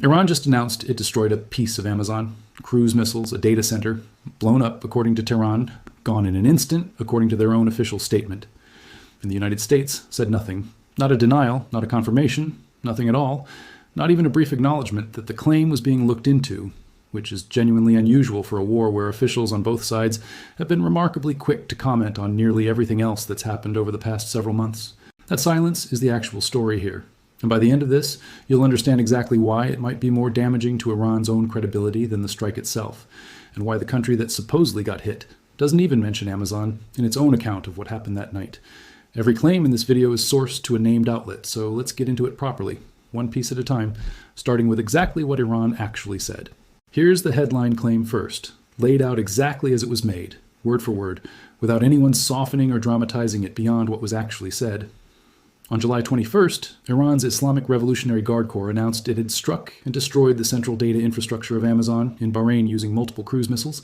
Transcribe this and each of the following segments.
Iran just announced it destroyed a piece of Amazon, cruise missiles, a data center, blown up according to Tehran, gone in an instant according to their own official statement. And the United States said nothing. Not a denial, not a confirmation, nothing at all, not even a brief acknowledgement that the claim was being looked into, which is genuinely unusual for a war where officials on both sides have been remarkably quick to comment on nearly everything else that's happened over the past several months. That silence is the actual story here. And by the end of this, you'll understand exactly why it might be more damaging to Iran's own credibility than the strike itself, and why the country that supposedly got hit doesn't even mention Amazon in its own account of what happened that night. Every claim in this video is sourced to a named outlet, so let's get into it properly, one piece at a time, starting with exactly what Iran actually said. Here's the headline claim first, laid out exactly as it was made, word for word, without anyone softening or dramatizing it beyond what was actually said. On July 21st, Iran's Islamic Revolutionary Guard Corps announced it had struck and destroyed the central data infrastructure of Amazon in Bahrain using multiple cruise missiles,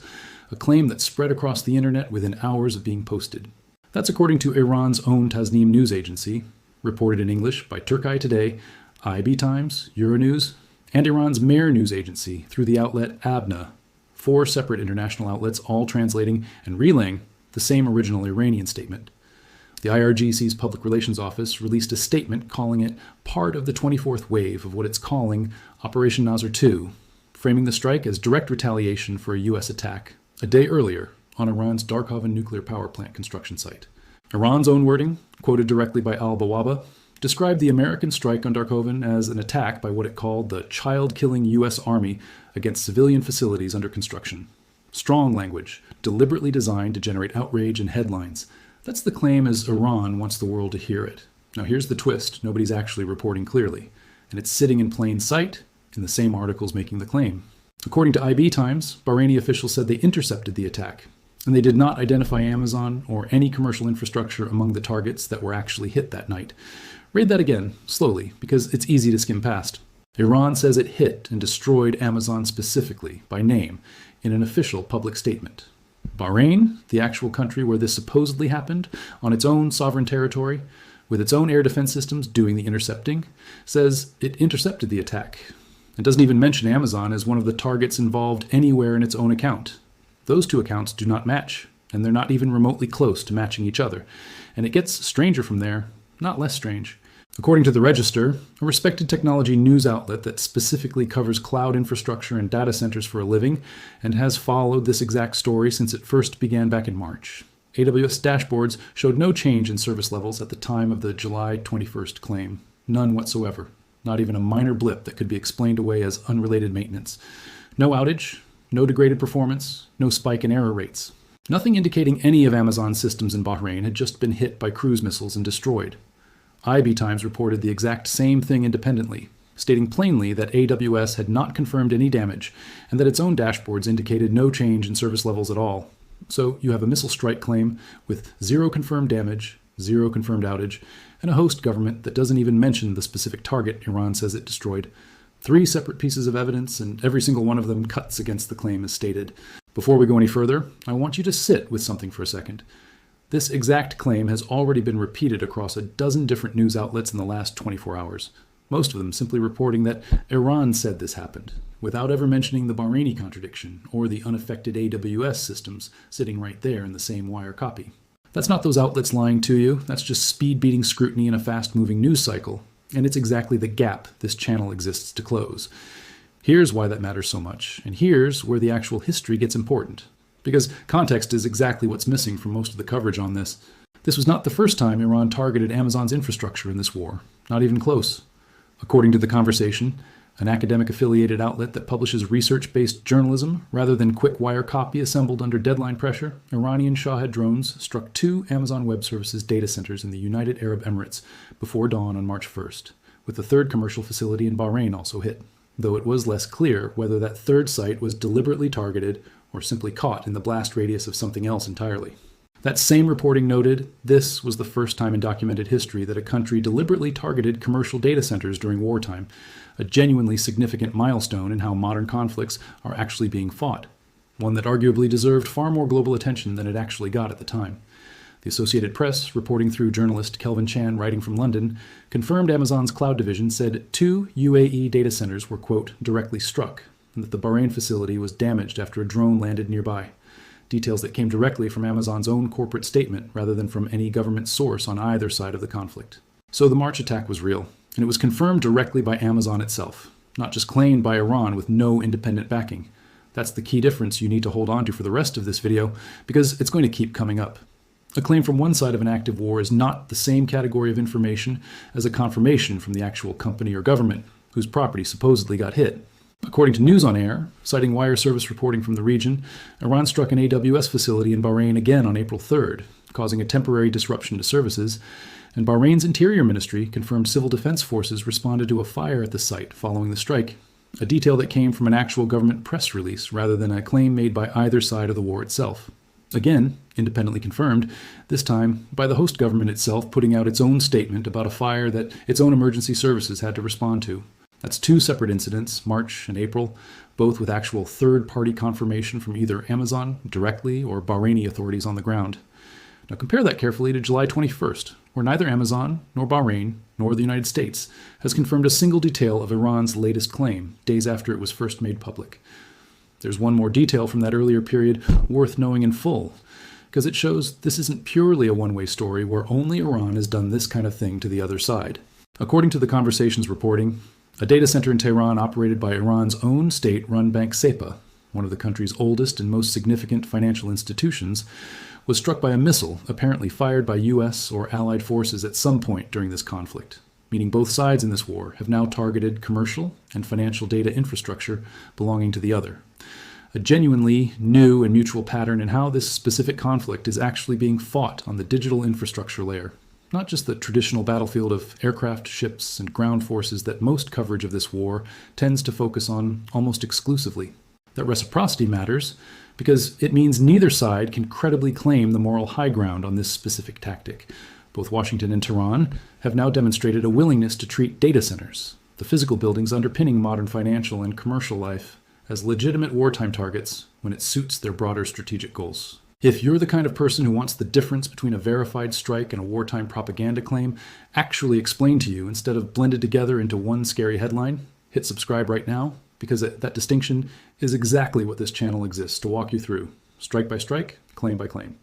a claim that spread across the internet within hours of being posted. That's according to Iran's own Tasnim news agency, reported in English by Turkey Today, IB Times, Euronews, and Iran's Mehr news agency through the outlet Abna, 4 separate international outlets all translating and relaying the same original Iranian statement. The IRGC's Public Relations Office released a statement calling it part of the 24th wave of what it's calling Operation Nasr 2, framing the strike as direct retaliation for a U.S. attack a day earlier on Iran's Darkhaven nuclear power plant construction site. Iran's own wording, quoted directly by al-Bawaba, described the American strike on Darkhaven as an attack by what it called the child-killing U.S. Army against civilian facilities under construction. Strong language, deliberately designed to generate outrage and headlines. That's the claim as Iran wants the world to hear it. Now here's the twist nobody's actually reporting clearly, and it's sitting in plain sight in the same articles making the claim. According to IB Times, Bahraini officials said they intercepted the attack, and they did not identify Amazon or any commercial infrastructure among the targets that were actually hit that night. Read that again, slowly, because it's easy to skim past. Iran says it hit and destroyed Amazon specifically, by name, in an official public statement. Bahrain, the actual country where this supposedly happened, on its own sovereign territory, with its own air defense systems doing the intercepting, says it intercepted the attack. It doesn't even mention Amazon as one of the targets involved anywhere in its own account. Those two accounts do not match, and they're not even remotely close to matching each other. And it gets stranger from there, not less strange. According to the Register, a respected technology news outlet that specifically covers cloud infrastructure and data centers for a living, and has followed this exact story since it first began back in March. AWS dashboards showed no change in service levels at the time of the July 21st claim. None whatsoever. Not even a minor blip that could be explained away as unrelated maintenance. No outage, no degraded performance, no spike in error rates. Nothing indicating any of Amazon's systems in Bahrain had just been hit by cruise missiles and destroyed. IB Times reported the exact same thing independently, stating plainly that AWS had not confirmed any damage and that its own dashboards indicated no change in service levels at all. So you have a missile strike claim with 0 confirmed damage, 0 confirmed outage, and a host government that doesn't even mention the specific target Iran says it destroyed. 3 separate pieces of evidence, and every single one of them cuts against the claim as stated. Before we go any further, I want you to sit with something for a second. This exact claim has already been repeated across a dozen different news outlets in the last 24 hours, most of them simply reporting that Iran said this happened, without ever mentioning the Bahraini contradiction or the unaffected AWS systems sitting right there in the same wire copy. That's not those outlets lying to you, that's just speed-beating scrutiny in a fast-moving news cycle, and it's exactly the gap this channel exists to close. Here's why that matters so much, and here's where the actual history gets important. Because context is exactly what's missing from most of the coverage on this. This was not the first time Iran targeted Amazon's infrastructure in this war, not even close. According to The Conversation, an academic-affiliated outlet that publishes research-based journalism rather than quick-wire copy assembled under deadline pressure, Iranian Shahed drones struck 2 Amazon Web Services data centers in the United Arab Emirates before dawn on March 1st, with the 3rd commercial facility in Bahrain also hit, though it was less clear whether that 3rd site was deliberately targeted or simply caught in the blast radius of something else entirely. That same reporting noted this was the first time in documented history that a country deliberately targeted commercial data centers during wartime, a genuinely significant milestone in how modern conflicts are actually being fought, one that arguably deserved far more global attention than it actually got at the time. The Associated Press, reporting through journalist Kelvin Chan writing from London, confirmed Amazon's cloud division said 2 UAE data centers were, quote, directly struck, and that the Bahrain facility was damaged after a drone landed nearby. Details that came directly from Amazon's own corporate statement rather than from any government source on either side of the conflict. So the March attack was real, and it was confirmed directly by Amazon itself, not just claimed by Iran with no independent backing. That's the key difference you need to hold on to for the rest of this video, because it's going to keep coming up. A claim from one side of an active war is not the same category of information as a confirmation from the actual company or government whose property supposedly got hit. According to News on Air, citing wire service reporting from the region, Iran struck an AWS facility in Bahrain again on April 3rd, causing a temporary disruption to services, and Bahrain's Interior Ministry confirmed civil defense forces responded to a fire at the site following the strike, a detail that came from an actual government press release rather than a claim made by either side of the war itself. Again, independently confirmed, this time by the host government itself putting out its own statement about a fire that its own emergency services had to respond to. That's 2 separate incidents, March and April, both with actual third-party confirmation from either Amazon directly or Bahraini authorities on the ground. Now compare that carefully to July 21st, where neither Amazon, nor Bahrain, nor the United States has confirmed a single detail of Iran's latest claim, days after it was first made public. There's one more detail from that earlier period worth knowing in full, because it shows this isn't purely a one-way story where only Iran has done this kind of thing to the other side. According to the Conversation's reporting, a data center in Tehran operated by Iran's own state-run bank SEPA, one of the country's oldest and most significant financial institutions, was struck by a missile apparently fired by U.S. or allied forces at some point during this conflict, meaning both sides in this war have now targeted commercial and financial data infrastructure belonging to the other. A genuinely new and mutual pattern in how this specific conflict is actually being fought on the digital infrastructure layer, not just the traditional battlefield of aircraft, ships, and ground forces that most coverage of this war tends to focus on almost exclusively. That reciprocity matters because it means neither side can credibly claim the moral high ground on this specific tactic. Both Washington and Tehran have now demonstrated a willingness to treat data centers, the physical buildings underpinning modern financial and commercial life, as legitimate wartime targets when it suits their broader strategic goals. If you're the kind of person who wants the difference between a verified strike and a wartime propaganda claim actually explained to you instead of blended together into one scary headline, hit subscribe right now, because that distinction is exactly what this channel exists to walk you through, strike by strike, claim by claim.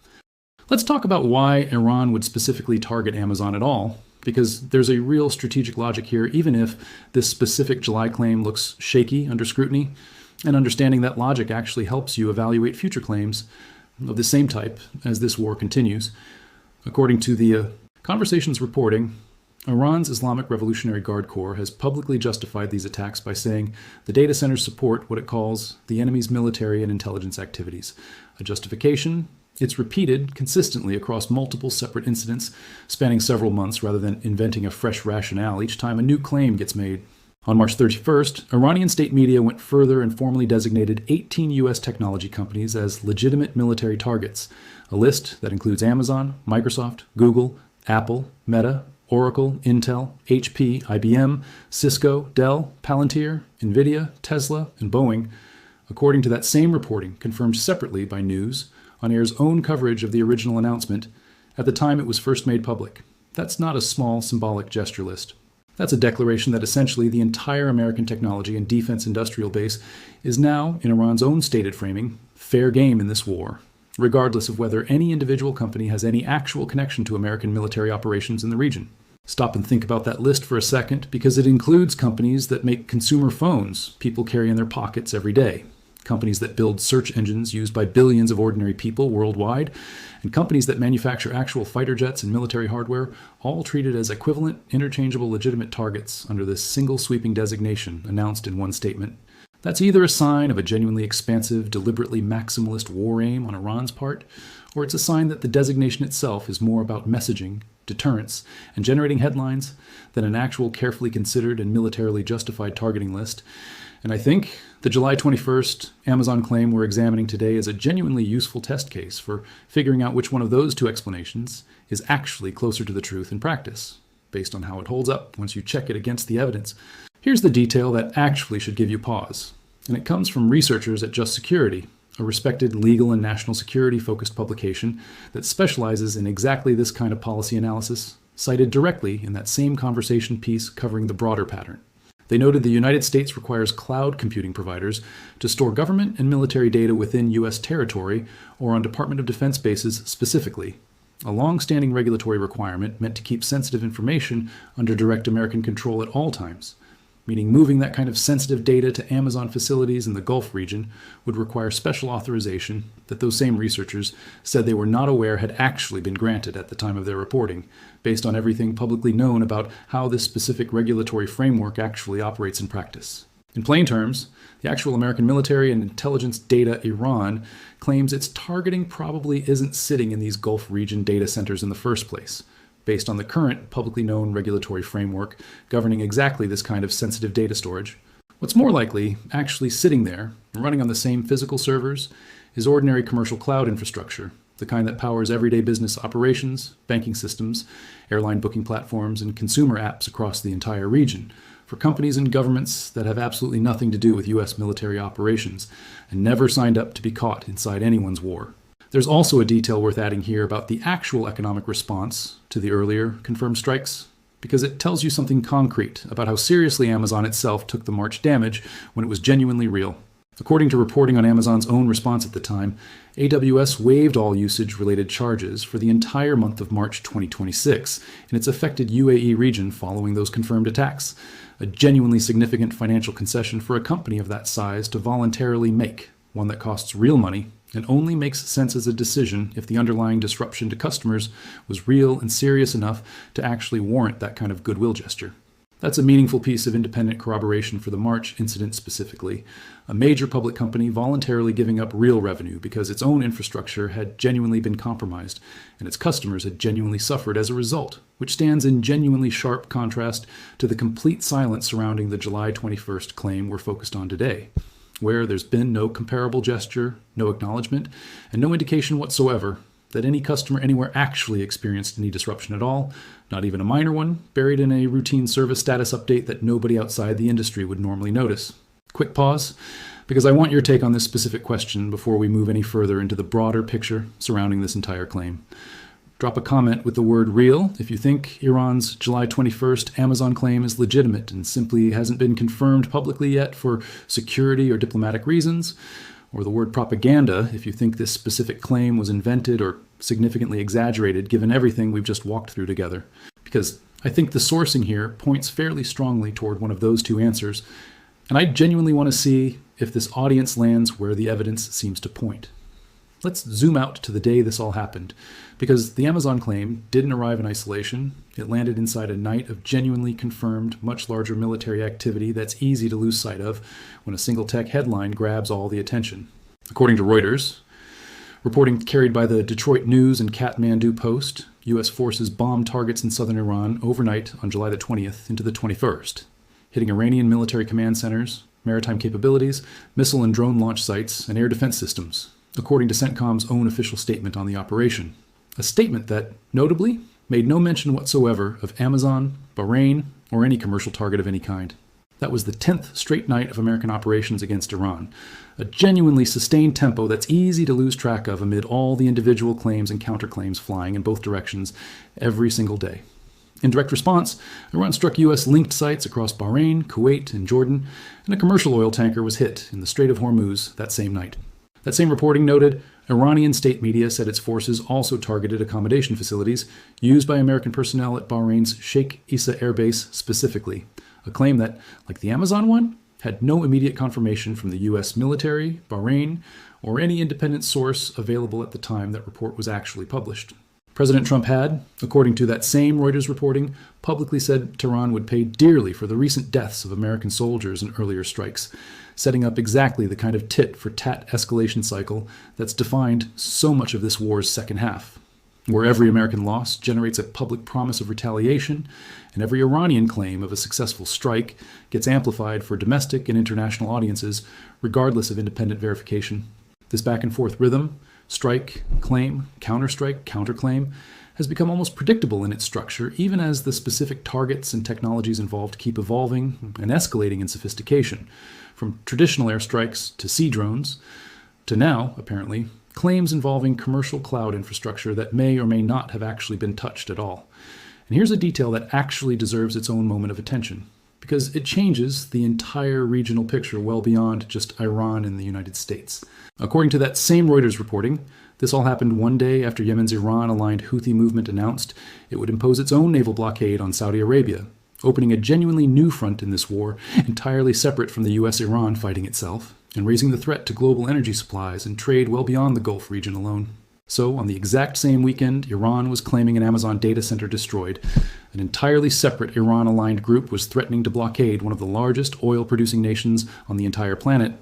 Let's talk about why Iran would specifically target Amazon at all, because there's a real strategic logic here, even if this specific July claim looks shaky under scrutiny, and understanding that logic actually helps you evaluate future claims of the same type as this war continues. According to the Conversation's reporting, Iran's Islamic Revolutionary Guard Corps has publicly justified these attacks by saying the data centers support what it calls the enemy's military and intelligence activities, a justification it's repeated consistently across multiple separate incidents spanning several months rather than inventing a fresh rationale each time a new claim gets made. On March 31st, Iranian state media went further and formally designated 18 U.S. technology companies as legitimate military targets, a list that includes Amazon, Microsoft, Google, Apple, Meta, Oracle, Intel, HP, IBM, Cisco, Dell, Palantir, NVIDIA, Tesla, and Boeing, according to that same reporting confirmed separately by News on Air's own coverage of the original announcement at the time it was first made public. That's not a small symbolic gesture list. That's a declaration that essentially the entire American technology and defense industrial base is now, in Iran's own stated framing, fair game in this war, regardless of whether any individual company has any actual connection to American military operations in the region. Stop and think about that list for a second, because it includes companies that make consumer phones people carry in their pockets every day, companies that build search engines used by billions of ordinary people worldwide, and companies that manufacture actual fighter jets and military hardware, all treated as equivalent, interchangeable, legitimate targets under this single sweeping designation announced in one statement. That's either a sign of a genuinely expansive, deliberately maximalist war aim on Iran's part, or it's a sign that the designation itself is more about messaging, deterrence, and generating headlines than an actual carefully considered and militarily justified targeting list. And I think the July 21st Amazon claim we're examining today is a genuinely useful test case for figuring out which one of those two explanations is actually closer to the truth in practice, based on how it holds up once you check it against the evidence. Here's the detail that actually should give you pause, and it comes from researchers at Just Security, a respected legal and national security-focused publication that specializes in exactly this kind of policy analysis, cited directly in that same conversation piece covering the broader pattern. They noted the United States requires cloud computing providers to store government and military data within U.S. territory or on Department of Defense bases specifically, a long-standing regulatory requirement meant to keep sensitive information under direct American control at all times, meaning moving that kind of sensitive data to Amazon facilities in the Gulf region would require special authorization that those same researchers said they were not aware had actually been granted at the time of their reporting, based on everything publicly known about how this specific regulatory framework actually operates in practice. In plain terms, the actual American military and intelligence data Iran claims its targeting probably isn't sitting in these Gulf region data centers in the first place, based on the current publicly known regulatory framework governing exactly this kind of sensitive data storage. What's more likely, actually sitting there, running on the same physical servers, is ordinary commercial cloud infrastructure, the kind that powers everyday business operations, banking systems, airline booking platforms, and consumer apps across the entire region, for companies and governments that have absolutely nothing to do with U.S. military operations and never signed up to be caught inside anyone's war. There's also a detail worth adding here about the actual economic response to the earlier confirmed strikes, because it tells you something concrete about how seriously Amazon itself took the March damage when it was genuinely real. According to reporting on Amazon's own response at the time, AWS waived all usage-related charges for the entire month of March 2026 in its affected UAE region following those confirmed attacks, a genuinely significant financial concession for a company of that size to voluntarily make, one that costs real money and only makes sense as a decision if the underlying disruption to customers was real and serious enough to actually warrant that kind of goodwill gesture. That's a meaningful piece of independent corroboration for the March incident specifically, a major public company voluntarily giving up real revenue because its own infrastructure had genuinely been compromised and its customers had genuinely suffered as a result, which stands in genuinely sharp contrast to the complete silence surrounding the July 21st claim we're focused on today, where there's been no comparable gesture, no acknowledgement, and no indication whatsoever that any customer anywhere actually experienced any disruption at all, not even a minor one, buried in a routine service status update that nobody outside the industry would normally notice. Quick pause, because I want your take on this specific question before we move any further into the broader picture surrounding this entire claim. Drop a comment with the word real if you think Iran's July 21st Amazon claim is legitimate and simply hasn't been confirmed publicly yet for security or diplomatic reasons, or the word propaganda if you think this specific claim was invented or significantly exaggerated given everything we've just walked through together. Because I think the sourcing here points fairly strongly toward one of those two answers, and I genuinely want to see if this audience lands where the evidence seems to point. Let's zoom out to the day this all happened, because the Amazon claim didn't arrive in isolation. It landed inside a night of genuinely confirmed, much larger military activity that's easy to lose sight of when a single tech headline grabs all the attention. According to Reuters, reporting carried by the Detroit News and Kathmandu Post, U.S. forces bombed targets in southern Iran overnight on July the 20th into the 21st, hitting Iranian military command centers, maritime capabilities, missile and drone launch sites, and air defense systems, according to CENTCOM's own official statement on the operation. A statement that, notably, made no mention whatsoever of Amazon, Bahrain, or any commercial target of any kind. That was the 10th straight night of American operations against Iran, a genuinely sustained tempo that's easy to lose track of amid all the individual claims and counterclaims flying in both directions every single day. In direct response, Iran struck U.S.-linked sites across Bahrain, Kuwait, and Jordan, and a commercial oil tanker was hit in the Strait of Hormuz that same night. That same reporting noted Iranian state media said its forces also targeted accommodation facilities used by American personnel at Bahrain's Sheikh Issa Air Base specifically, a claim that, like the Amazon one, had no immediate confirmation from the U.S. military, Bahrain, or any independent source available at the time that report was actually published. President Trump had, according to that same Reuters reporting, publicly said Tehran would pay dearly for the recent deaths of American soldiers in earlier strikes, setting up exactly the kind of tit-for-tat escalation cycle that's defined so much of this war's second half, where every American loss generates a public promise of retaliation, and every Iranian claim of a successful strike gets amplified for domestic and international audiences, regardless of independent verification. This back-and-forth rhythm, strike, claim, counterstrike, counterclaim, has become almost predictable in its structure, even as the specific targets and technologies involved keep evolving and escalating in sophistication, from traditional airstrikes to sea drones, to now, apparently, claims involving commercial cloud infrastructure that may or may not have actually been touched at all. And here's a detail that actually deserves its own moment of attention, because it changes the entire regional picture well beyond just Iran and the United States. According to that same Reuters reporting, this all happened one day after Yemen's Iran-aligned Houthi movement announced it would impose its own naval blockade on Saudi Arabia, opening a genuinely new front in this war, entirely separate from the US-Iran fighting itself, and raising the threat to global energy supplies and trade well beyond the Gulf region alone. So, on the exact same weekend, Iran was claiming an Amazon data center destroyed. An entirely separate Iran-aligned group was threatening to blockade one of the largest oil-producing nations on the entire planet,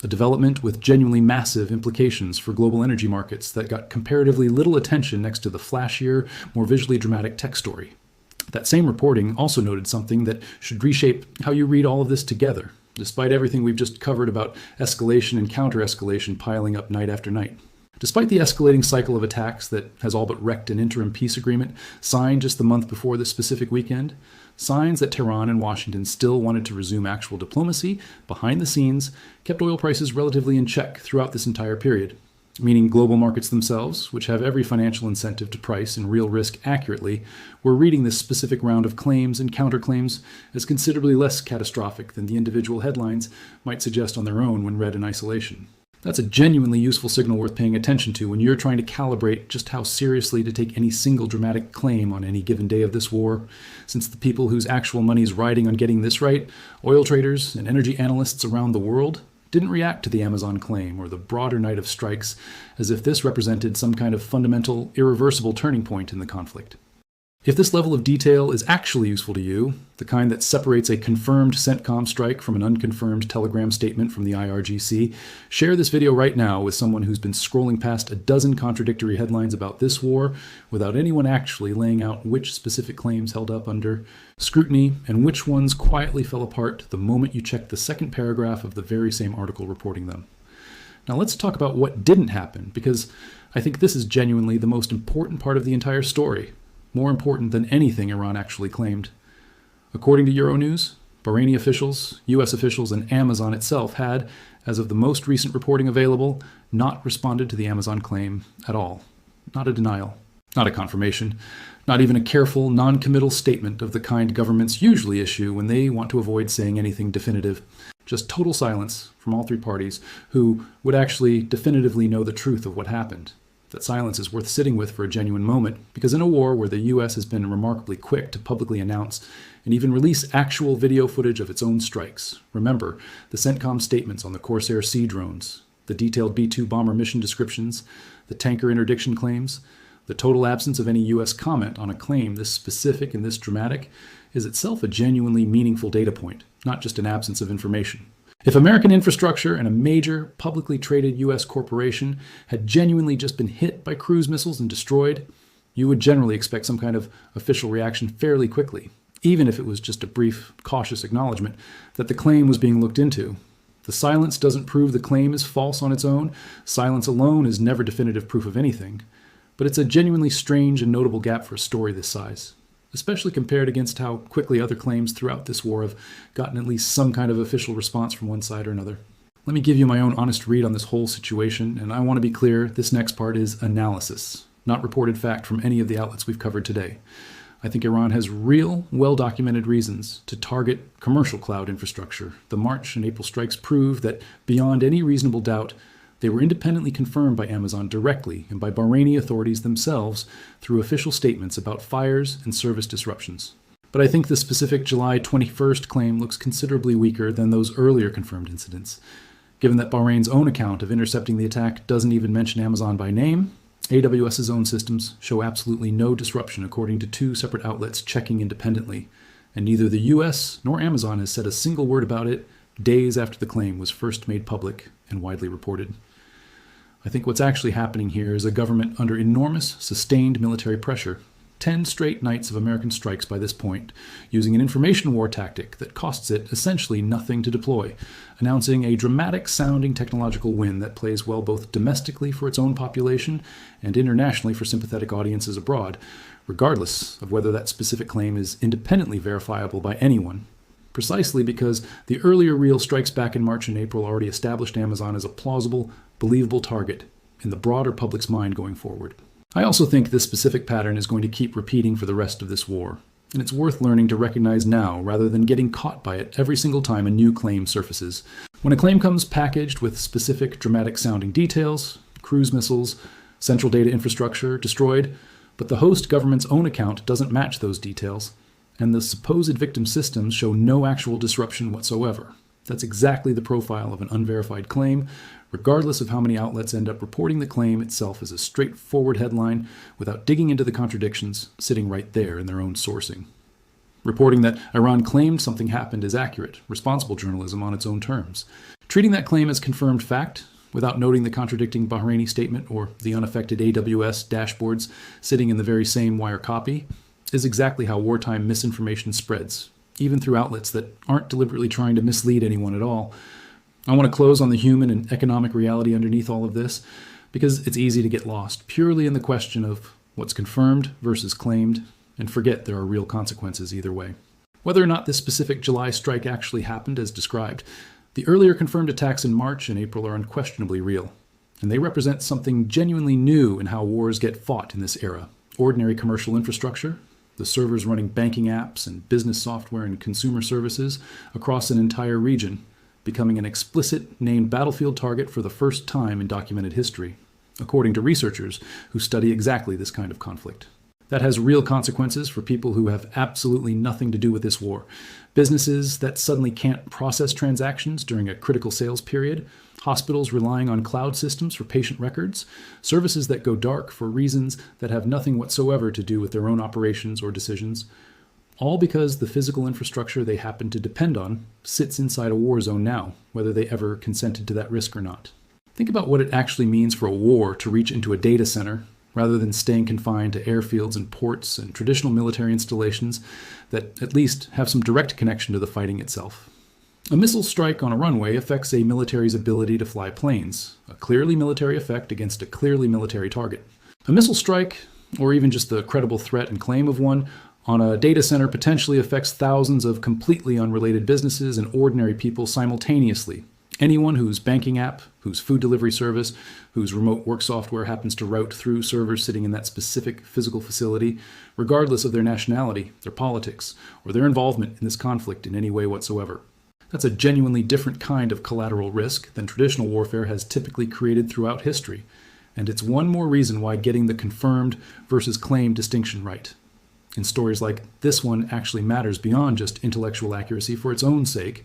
a development with genuinely massive implications for global energy markets that got comparatively little attention next to the flashier, more visually dramatic tech story. That same reporting also noted something that should reshape how you read all of this together, despite everything we've just covered about escalation and counter-escalation piling up night after night. Despite the escalating cycle of attacks that has all but wrecked an interim peace agreement signed just the month before this specific weekend, signs that Tehran and Washington still wanted to resume actual diplomacy behind the scenes kept oil prices relatively in check throughout this entire period, meaning global markets themselves, which have every financial incentive to price and real risk accurately, were reading this specific round of claims and counterclaims as considerably less catastrophic than the individual headlines might suggest on their own when read in isolation. That's a genuinely useful signal worth paying attention to when you're trying to calibrate just how seriously to take any single dramatic claim on any given day of this war, since the people whose actual money is riding on getting this right, oil traders and energy analysts around the world, didn't react to the Amazon claim or the broader night of strikes as if this represented some kind of fundamental, irreversible turning point in the conflict. If this level of detail is actually useful to you, the kind that separates a confirmed CENTCOM strike from an unconfirmed telegram statement from the IRGC, share this video right now with someone who's been scrolling past a dozen contradictory headlines about this war without anyone actually laying out which specific claims held up under scrutiny and which ones quietly fell apart the moment you checked the second paragraph of the very same article reporting them. Now let's talk about what didn't happen, because I think this is genuinely the most important part of the entire story. More important than anything Iran actually claimed. According to Euronews, Bahraini officials, US officials, and Amazon itself had, as of the most recent reporting available, not responded to the Amazon claim at all. Not a denial, not a confirmation, not even a careful, non-committal statement of the kind governments usually issue when they want to avoid saying anything definitive. Just total silence from all three parties who would actually definitively know the truth of what happened. That silence is worth sitting with for a genuine moment, because in a war where the US has been remarkably quick to publicly announce and even release actual video footage of its own strikes, remember the CENTCOM statements on the Corsair Sea drones, the detailed B-2 bomber mission descriptions, the tanker interdiction claims, the total absence of any US comment on a claim this specific and this dramatic is itself a genuinely meaningful data point, not just an absence of information. If American infrastructure and a major publicly traded US corporation had genuinely just been hit by cruise missiles and destroyed, you would generally expect some kind of official reaction fairly quickly, even if it was just a brief, cautious acknowledgement that the claim was being looked into. The silence doesn't prove the claim is false on its own. Silence alone is never definitive proof of anything. But it's a genuinely strange and notable gap for a story this size, especially compared against how quickly other claims throughout this war have gotten at least some kind of official response from one side or another. Let me give you my own honest read on this whole situation, and I want to be clear, this next part is analysis, not reported fact from any of the outlets we've covered today. I think Iran has real, well-documented reasons to target commercial cloud infrastructure. The March and April strikes prove that, beyond any reasonable doubt, they were independently confirmed by Amazon directly and by Bahraini authorities themselves through official statements about fires and service disruptions. But I think the specific July 21st claim looks considerably weaker than those earlier confirmed incidents. Given that Bahrain's own account of intercepting the attack doesn't even mention Amazon by name, AWS's own systems show absolutely no disruption according to two separate outlets checking independently, and neither the US nor Amazon has said a single word about it days after the claim was first made public and widely reported. I think what's actually happening here is a government under enormous, sustained military pressure. 10 straight nights of American strikes by this point, using an information war tactic that costs it essentially nothing to deploy, announcing a dramatic-sounding technological win that plays well both domestically for its own population and internationally for sympathetic audiences abroad, regardless of whether that specific claim is independently verifiable by anyone, precisely because the earlier real strikes back in March and April already established Amazon as a plausible, believable target in the broader public's mind going forward. I also think this specific pattern is going to keep repeating for the rest of this war, and it's worth learning to recognize now rather than getting caught by it every single time a new claim surfaces. When a claim comes packaged with specific dramatic-sounding details, cruise missiles, central data infrastructure destroyed, but the host government's own account doesn't match those details, and the supposed victim systems show no actual disruption whatsoever. That's exactly the profile of an unverified claim, regardless of how many outlets end up reporting the claim itself as a straightforward headline without digging into the contradictions sitting right there in their own sourcing. Reporting that Iran claimed something happened is accurate, responsible journalism on its own terms. Treating that claim as confirmed fact, without noting the contradicting Bahraini statement or the unaffected AWS dashboards sitting in the very same wire copy, is exactly how wartime misinformation spreads, even through outlets that aren't deliberately trying to mislead anyone at all. I want to close on the human and economic reality underneath all of this, because it's easy to get lost purely in the question of what's confirmed versus claimed, and forget there are real consequences either way. Whether or not this specific July strike actually happened as described, the earlier confirmed attacks in March and April are unquestionably real, and they represent something genuinely new in how wars get fought in this era. Ordinary commercial infrastructure, the servers running banking apps and business software and consumer services across an entire region, becoming an explicit named battlefield target for the first time in documented history, according to researchers who study exactly this kind of conflict. That has real consequences for people who have absolutely nothing to do with this war. Businesses that suddenly can't process transactions during a critical sales period, hospitals relying on cloud systems for patient records, services that go dark for reasons that have nothing whatsoever to do with their own operations or decisions, all because the physical infrastructure they happen to depend on sits inside a war zone now, whether they ever consented to that risk or not. Think about what it actually means for a war to reach into a data center rather than staying confined to airfields and ports and traditional military installations that at least have some direct connection to the fighting itself. A missile strike on a runway affects a military's ability to fly planes, a clearly military effect against a clearly military target. A missile strike, or even just the credible threat and claim of one, on a data center potentially affects thousands of completely unrelated businesses and ordinary people simultaneously. Anyone whose banking app, whose food delivery service, whose remote work software happens to route through servers sitting in that specific physical facility, regardless of their nationality, their politics, or their involvement in this conflict in any way whatsoever. That's a genuinely different kind of collateral risk than traditional warfare has typically created throughout history, and it's one more reason why getting the confirmed versus claimed distinction right in stories like this one actually matters beyond just intellectual accuracy for its own sake,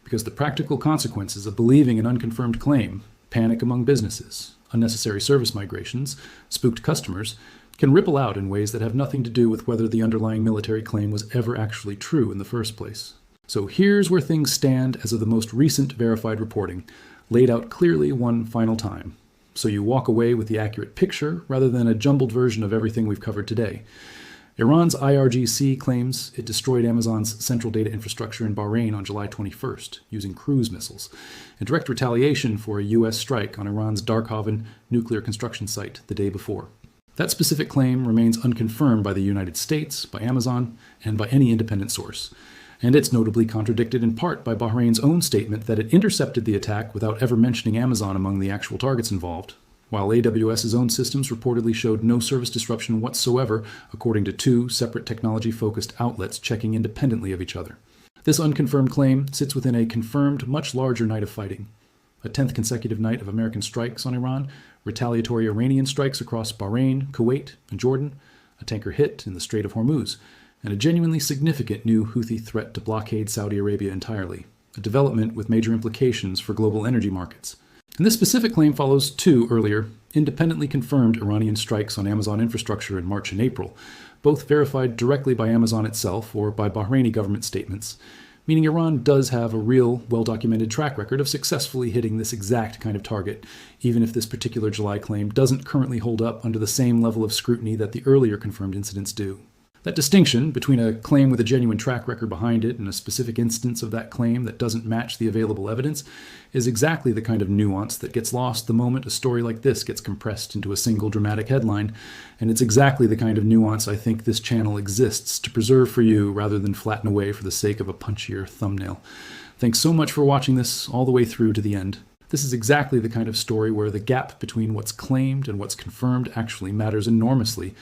because the practical consequences of believing an unconfirmed claim, panic among businesses, unnecessary service migrations, spooked customers, can ripple out in ways that have nothing to do with whether the underlying military claim was ever actually true in the first place. So here's where things stand as of the most recent verified reporting, laid out clearly one final time. So you walk away with the accurate picture rather than a jumbled version of everything we've covered today. Iran's IRGC claims it destroyed Amazon's central data infrastructure in Bahrain on July 21st using cruise missiles, in direct retaliation for a U.S. strike on Iran's Darkhaven nuclear construction site the day before. That specific claim remains unconfirmed by the United States, by Amazon, and by any independent source. And it's notably contradicted in part by Bahrain's own statement that it intercepted the attack without ever mentioning Amazon among the actual targets involved, while AWS's own systems reportedly showed no service disruption whatsoever, according to two separate technology-focused outlets checking independently of each other. This unconfirmed claim sits within a confirmed, much larger night of fighting. A 10th consecutive night of American strikes on Iran, retaliatory Iranian strikes across Bahrain, Kuwait, and Jordan, a tanker hit in the Strait of Hormuz, and a genuinely significant new Houthi threat to blockade Saudi Arabia entirely, a development with major implications for global energy markets. And this specific claim follows two earlier, independently confirmed Iranian strikes on Amazon infrastructure in March and April, both verified directly by Amazon itself or by Bahraini government statements, meaning Iran does have a real, well-documented track record of successfully hitting this exact kind of target, even if this particular July claim doesn't currently hold up under the same level of scrutiny that the earlier confirmed incidents do. That distinction between a claim with a genuine track record behind it and a specific instance of that claim that doesn't match the available evidence is exactly the kind of nuance that gets lost the moment a story like this gets compressed into a single dramatic headline, and it's exactly the kind of nuance I think this channel exists to preserve for you rather than flatten away for the sake of a punchier thumbnail. Thanks so much for watching this all the way through to the end. This is exactly the kind of story where the gap between what's claimed and what's confirmed actually matters enormously,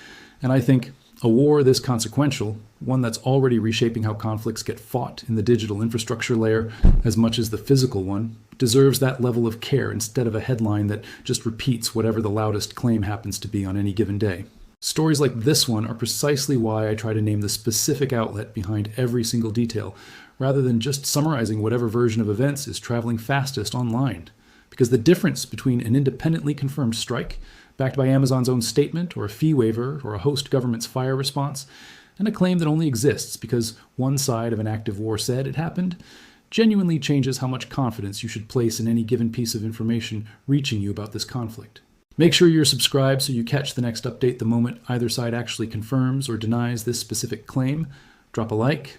and I think a war this consequential, one that's already reshaping how conflicts get fought in the digital infrastructure layer as much as the physical one, deserves that level of care instead of a headline that just repeats whatever the loudest claim happens to be on any given day. Stories like this one are precisely why I try to name the specific outlet behind every single detail, rather than just summarizing whatever version of events is traveling fastest online. Because the difference between an independently confirmed strike, backed by Amazon's own statement, or a fee waiver, or a host government's fire response, and a claim that only exists because one side of an active war said it happened, genuinely changes how much confidence you should place in any given piece of information reaching you about this conflict. Make sure you're subscribed so you catch the next update the moment either side actually confirms or denies this specific claim. Drop a like.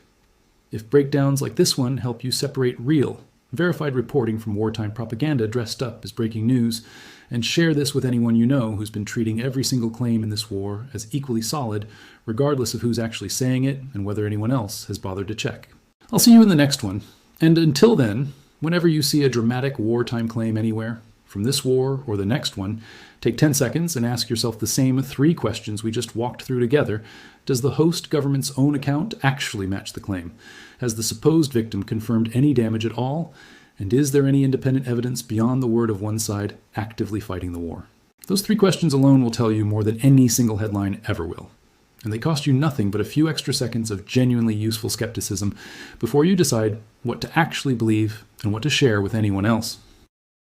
If breakdowns like this one help you separate real, verified reporting from wartime propaganda dressed up as breaking news, and share this with anyone you know who's been treating every single claim in this war as equally solid, regardless of who's actually saying it and whether anyone else has bothered to check. I'll see you in the next one, and until then, whenever you see a dramatic wartime claim anywhere, from this war or the next one, take 10 seconds and ask yourself the same 3 questions we just walked through together. Does the host government's own account actually match the claim? Has the supposed victim confirmed any damage at all? And is there any independent evidence beyond the word of one side actively fighting the war? Those 3 questions alone will tell you more than any single headline ever will. And they cost you nothing but a few extra seconds of genuinely useful skepticism before you decide what to actually believe and what to share with anyone else.